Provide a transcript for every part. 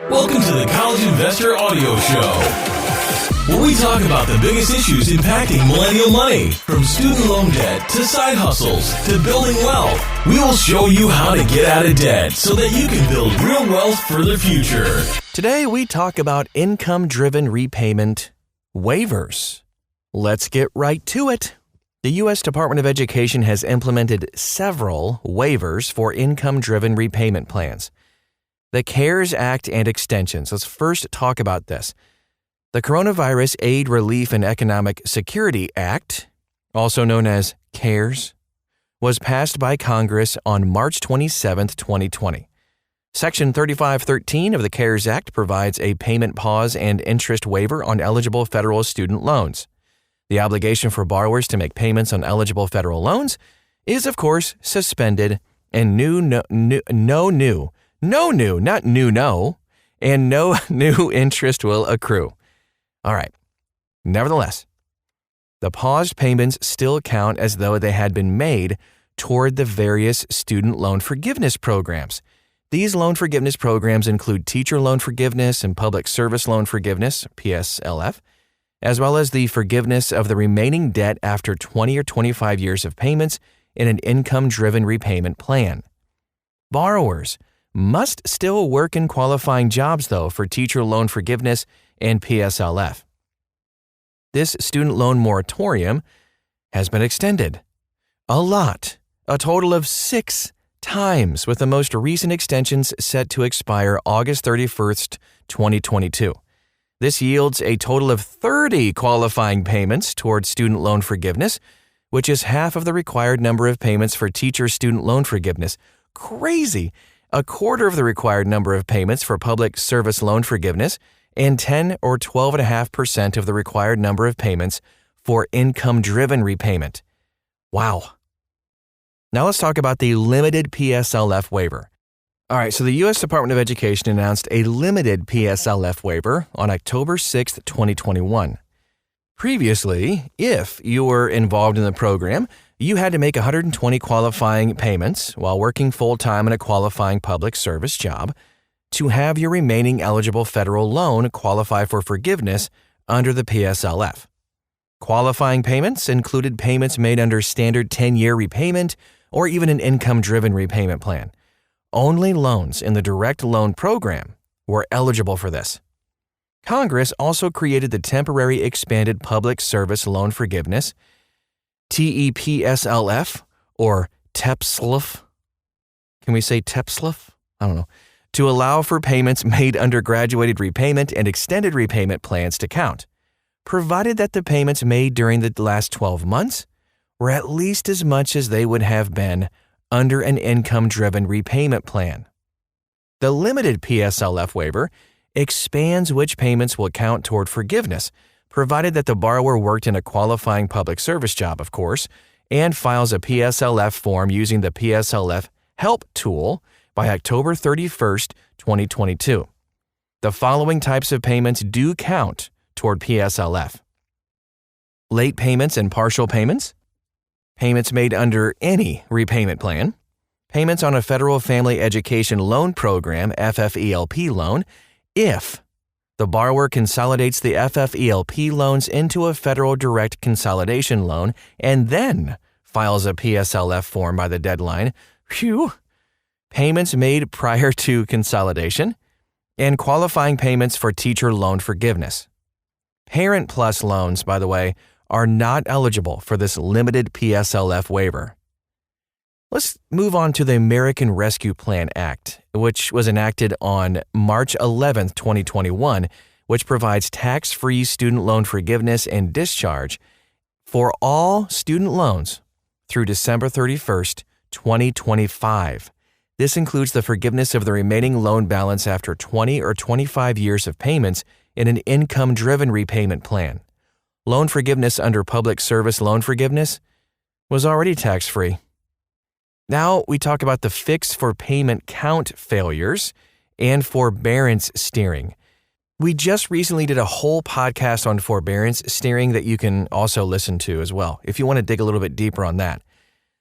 Welcome to the College Investor Audio Show, where we talk about the biggest issues impacting millennial money, from student loan debt to side hustles to building wealth. We will show you how to get out of debt so that you can build real wealth for the future. Today we talk about income-driven repayment waivers. Let's get right to it. The U.S. Department of Education has implemented several waivers for income-driven repayment plans. The CARES Act and extensions. Let's first talk about this. The Coronavirus Aid, Relief, and Economic Security Act, also known as CARES, was passed by Congress on March 27, 2020. Section 3513 of the CARES Act provides a payment pause and interest waiver on eligible federal student loans. The obligation for borrowers to make payments on eligible federal loans is, of course, suspended, and no new interest will accrue. All right. Nevertheless, the paused payments still count as though they had been made toward the various student loan forgiveness programs. These loan forgiveness programs include teacher loan forgiveness and public service loan forgiveness, PSLF, as well as the forgiveness of the remaining debt after 20 or 25 years of payments in an income-driven repayment plan. Borrowers must still work in qualifying jobs, though, for teacher loan forgiveness and PSLF. This student loan moratorium has been extended a total of 6 times, with the most recent extensions set to expire August 31st, 2022. This yields a total of 30 qualifying payments towards student loan forgiveness, which is half of the required number of payments for teacher student loan forgiveness. Crazy! A quarter of the required number of payments for public service loan forgiveness, and 10 or 12.5% of the required number of payments for income-driven repayment. Wow. Now let's talk about the limited PSLF waiver. All right, so the U.S. Department of Education announced a limited PSLF waiver on October 6, 2021. Previously, if you were involved in the program, you had to make 120 qualifying payments while working full-time in a qualifying public service job to have your remaining eligible federal loan qualify for forgiveness under the PSLF. Qualifying payments included payments made under standard 10-year repayment or even an income-driven repayment plan. Only loans in the direct loan program were eligible for this. Congress also created the Temporary Expanded Public Service Loan Forgiveness, TEPSLF, or TEPSLF. Can we say TEPSLF? I don't know. To allow for payments made under graduated repayment and extended repayment plans to count, provided that the payments made during the last 12 months were at least as much as they would have been under an income-driven repayment plan. The limited PSLF waiver expands which payments will count toward forgiveness, provided that the borrower worked in a qualifying public service job, of course, and files a PSLF form using the PSLF Help tool by October 31st, 2022. The following types of payments do count toward PSLF: late payments and partial payments, payments made under any repayment plan, payments on a Federal Family Education Loan Program FFELP loan if the borrower consolidates the FFELP loans into a federal direct consolidation loan and then files a PSLF form by the deadline. Phew! Payments made prior to consolidation, and qualifying payments for teacher loan forgiveness. Parent Plus loans, by the way, are not eligible for this limited PSLF waiver. Let's move on to the American Rescue Plan Act, which was enacted on March 11, 2021, which provides tax-free student loan forgiveness and discharge for all student loans through December 31st, 2025. This includes the forgiveness of the remaining loan balance after 20 or 25 years of payments in an income-driven repayment plan. Loan forgiveness under public service loan forgiveness was already tax-free. Now we talk about the fix for payment count failures and forbearance steering. We just recently did a whole podcast on forbearance steering that you can also listen to as well, if you want to dig a little bit deeper on that.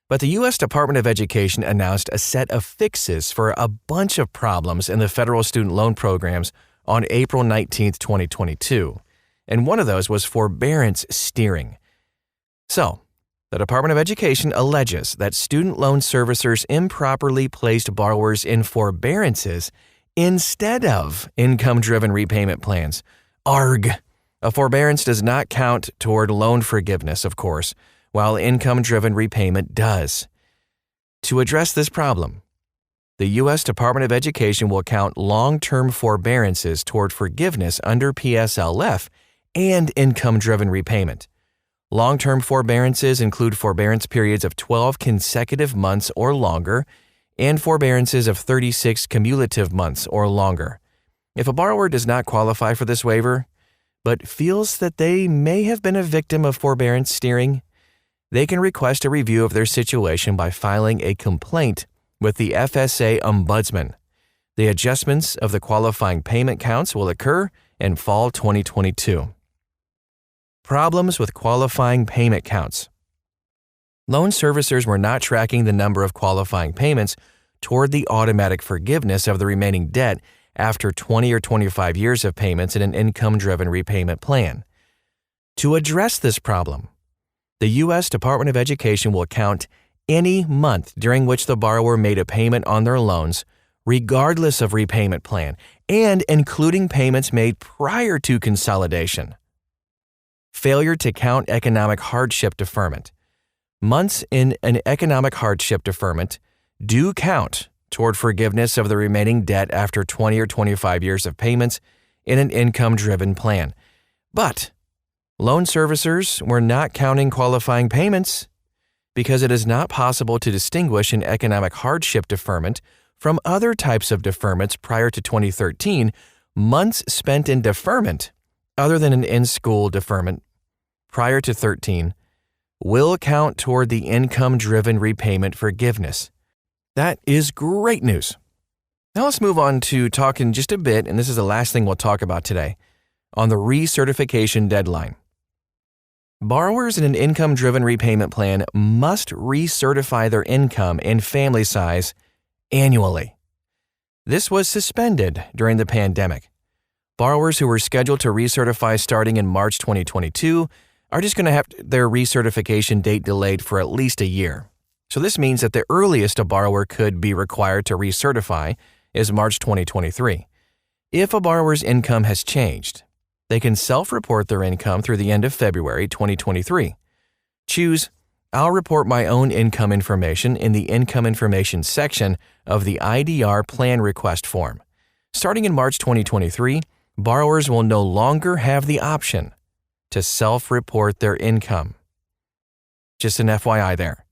But the U.S. Department of Education announced a set of fixes for a bunch of problems in the federal student loan programs on April 19, 2022. And one of those was forbearance steering. So, the Department of Education alleges that student loan servicers improperly placed borrowers in forbearances instead of income-driven repayment plans. Arg! A forbearance does not count toward loan forgiveness, of course, while income-driven repayment does. To address this problem, the U.S. Department of Education will count long-term forbearances toward forgiveness under PSLF and income-driven repayment. Long-term forbearances include forbearance periods of 12 consecutive months or longer and forbearances of 36 cumulative months or longer. If a borrower does not qualify for this waiver, but feels that they may have been a victim of forbearance steering, they can request a review of their situation by filing a complaint with the FSA Ombudsman. The adjustments of the qualifying payment counts will occur in fall 2022. Problems with qualifying payment counts. Loan servicers were not tracking the number of qualifying payments toward the automatic forgiveness of the remaining debt after 20 or 25 years of payments in an income-driven repayment plan. To address this problem, the U.S. Department of Education will count any month during which the borrower made a payment on their loans, regardless of repayment plan, and including payments made prior to consolidation. Failure to count economic hardship deferment. Months in an economic hardship deferment do count toward forgiveness of the remaining debt after 20 or 25 years of payments in an income-driven plan. But loan servicers were not counting qualifying payments because it is not possible to distinguish an economic hardship deferment from other types of deferments prior to 2013. Months spent in deferment, other than an in-school deferment, prior to 13, will count toward the income-driven repayment forgiveness. That is great news. Now let's move on to talk in just a bit, and this is the last thing we'll talk about today, on the recertification deadline. Borrowers in an income-driven repayment plan must recertify their income and family size annually. This was suspended during the pandemic. Borrowers who were scheduled to recertify starting in March 2022 are just going to have their recertification date delayed for at least a year. So this means that the earliest a borrower could be required to recertify is March 2023. If a borrower's income has changed, they can self-report their income through the end of February 2023. Choose I'll report my own income information in the income information section of the IDR plan request form. Starting in March 2023, borrowers will no longer have the option to self-report their income. Just an FYI there.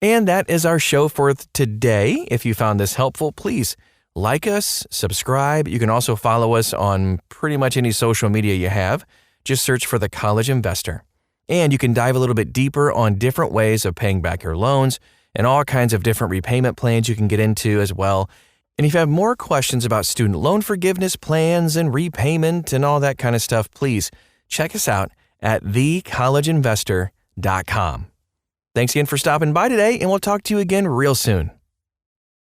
And that is our show for today. If you found this helpful, please like us, subscribe. You can also follow us on pretty much any social media you have. Just search for The College Investor. And you can dive a little bit deeper on different ways of paying back your loans and all kinds of different repayment plans you can get into as well. And if you have more questions about student loan forgiveness plans and repayment and all that kind of stuff, please check us out at thecollegeinvestor.com. Thanks again for stopping by today, and we'll talk to you again real soon.